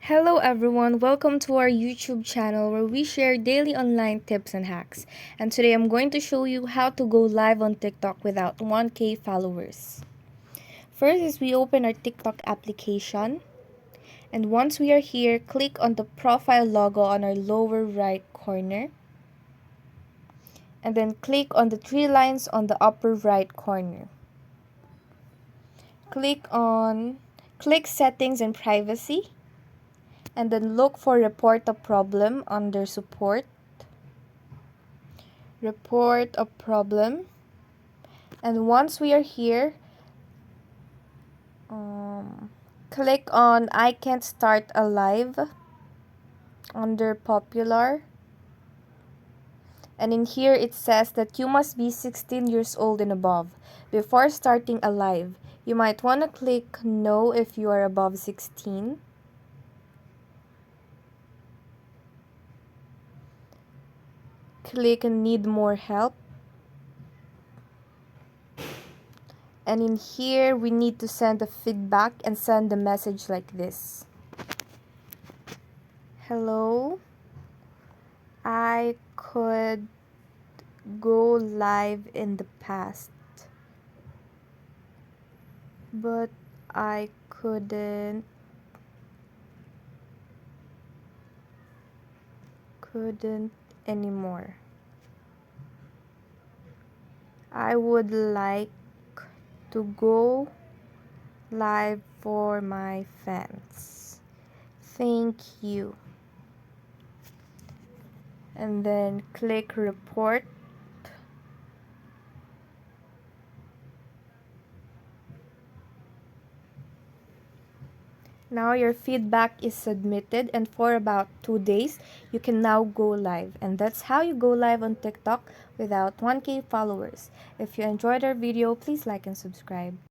Hello everyone, welcome to our YouTube channel where we share daily online tips and hacks. And today I'm going to show you how to go live on TikTok without 1K followers. First is we open our TikTok application. And once we are here, click on the profile logo on our lower right corner. And then click on the three lines on the upper right corner. Click settings and privacy. And then look for report a problem under support. Report a problem. And once we are here, click on I can't start a live under popular. And in here it says that you must be 16 years old and above before starting a live. You might want to click no if you are above 16. Click need more help. And in here we need to send a feedback and send a message like this. Hello, I could go live in the past, but I couldn't anymore. I would like to go live for my fans. Thank you. And then click report. Now your feedback is submitted, and for about 2 days, you can now go live. And that's how you go live on TikTok without 1K followers. If you enjoyed our video, please like and subscribe.